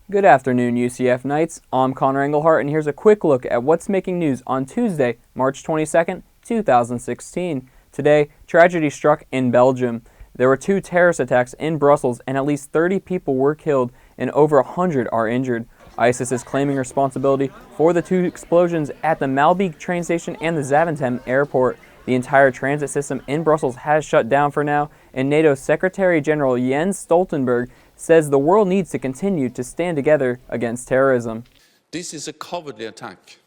Good afternoon, UCF Knights. I'm Connor Engelhart, and here's a quick look at what's making news on Tuesday, March 22nd, 2016. Today, tragedy struck in Belgium. There were 2 terrorist attacks in Brussels, and at least 30 people were killed, and over 100 are injured. ISIS is claiming responsibility for the 2 explosions at the Malbeek train station and the Zaventem airport. The entire transit system in Brussels has shut down for now, and NATO Secretary General Jens Stoltenberg says the world needs to continue to stand together against terrorism. This is a cowardly attack,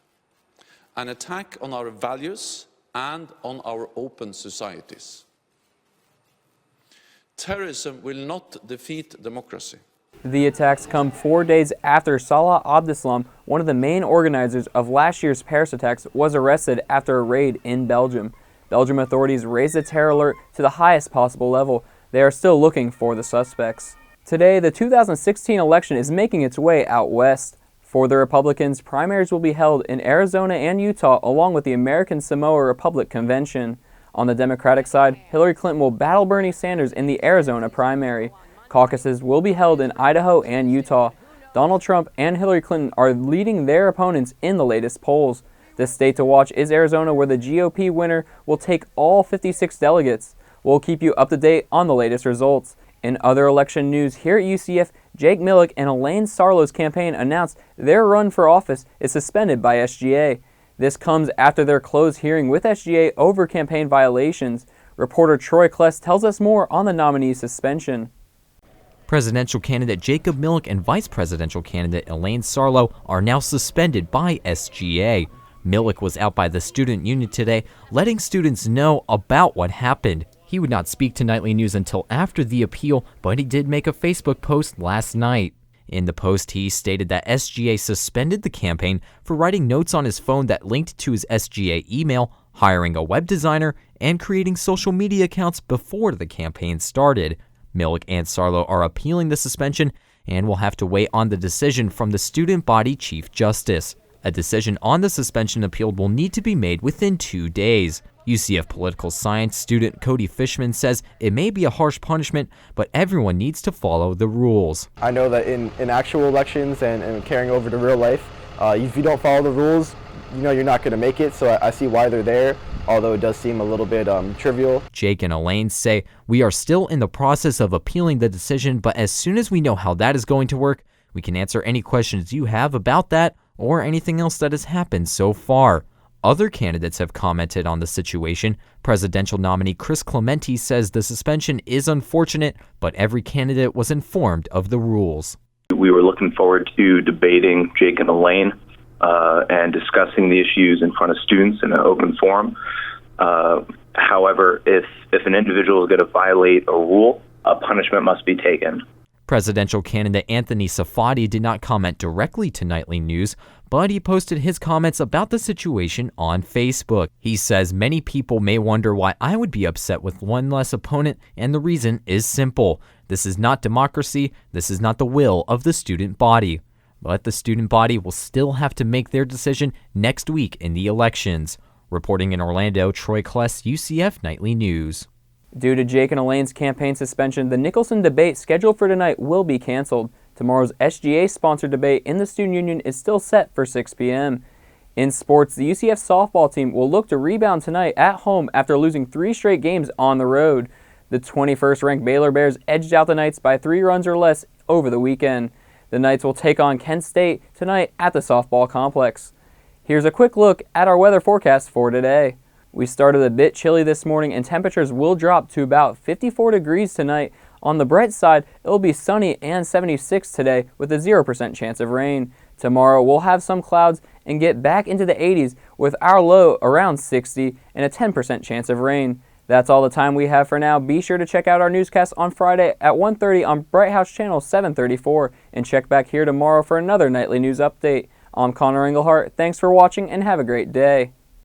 an attack on our values and on our open societies. Terrorism will not defeat democracy. The attacks come 4 days after Salah Abdeslam, one of the main organizers of last year's Paris attacks, was arrested after a raid in Belgium. Belgium authorities raised the terror alert to the highest possible level. They are still looking for the suspects. Today, the 2016 election is making its way out west. For the Republicans, primaries will be held in Arizona and Utah, along with the American Samoa Republic Convention. On the Democratic side, Hillary Clinton will battle Bernie Sanders in the Arizona primary. Caucuses will be held in Idaho and Utah. Donald Trump and Hillary Clinton are leading their opponents in the latest polls. The state to watch is Arizona, where the GOP winner will take all 56 delegates. We'll keep you up to date on the latest results. In other election news, here at UCF, Jake Millick and Elaine Sarlo's campaign announced their run for office is suspended by SGA. This comes after their closed hearing with SGA over campaign violations. Reporter Troy Kless tells us more on the nominee's suspension. Presidential candidate Jacob Millick and vice presidential candidate Elaine Sarlo are now suspended by SGA. Millick was out by the student union today, letting students know about what happened. He would not speak to Nightly News until after the appeal, but he did make a Facebook post last night. In the post, he stated that SGA suspended the campaign for writing notes on his phone that linked to his SGA email, hiring a web designer, and creating social media accounts before the campaign started. Millick and Sarlo are appealing the suspension and will have to wait on the decision from the student body chief justice. A decision on the suspension appeal will need to be made within 2 days. UCF political science student Cody Fishman says it may be a harsh punishment, but everyone needs to follow the rules. I know that in actual elections and carrying over to real life, if you don't follow the rules, you know you're not going to make it, so I see why they're there, although it does seem a little bit trivial. Jake and Elaine say, "We are still in the process of appealing the decision, but as soon as we know how that is going to work, we can answer any questions you have about that or anything else that has happened so far." Other candidates have commented on the situation. Presidential nominee Chris Clemente says the suspension is unfortunate, but every candidate was informed of the rules. We were looking forward to debating Jake and Elaine and discussing the issues in front of students in an open forum. However, if an individual is going to violate a rule, a punishment must be taken. Presidential candidate Anthony Safadi did not comment directly to Nightly News, but he posted his comments about the situation on Facebook. He says, "Many people may wonder why I would be upset with one less opponent, and the reason is simple. This is not democracy. This is not the will of the student body. But the student body will still have to make their decision next week in the elections." Reporting in Orlando, Troy Kless, UCF Nightly News. Due to Jake and Elaine's campaign suspension, the Nicholson debate scheduled for tonight will be canceled. Tomorrow's SGA-sponsored debate in the Student Union is still set for 6 p.m. In sports, the UCF softball team will look to rebound tonight at home after losing 3 straight games on the road. The 21st-ranked Baylor Bears edged out the Knights by 3 runs or less over the weekend. The Knights will take on Kent State tonight at the softball complex. Here's a quick look at our weather forecast for today. We started a bit chilly this morning, and temperatures will drop to about 54 degrees tonight. On the bright side, it will be sunny and 76 today with a 0% chance of rain. Tomorrow, we'll have some clouds and get back into the 80s with our low around 60 and a 10% chance of rain. That's all the time we have for now. Be sure to check out our newscast on Friday at 1:30 on Bright House Channel 734 and check back here tomorrow for another nightly news update. I'm Connor Engelhart. Thanks for watching and have a great day.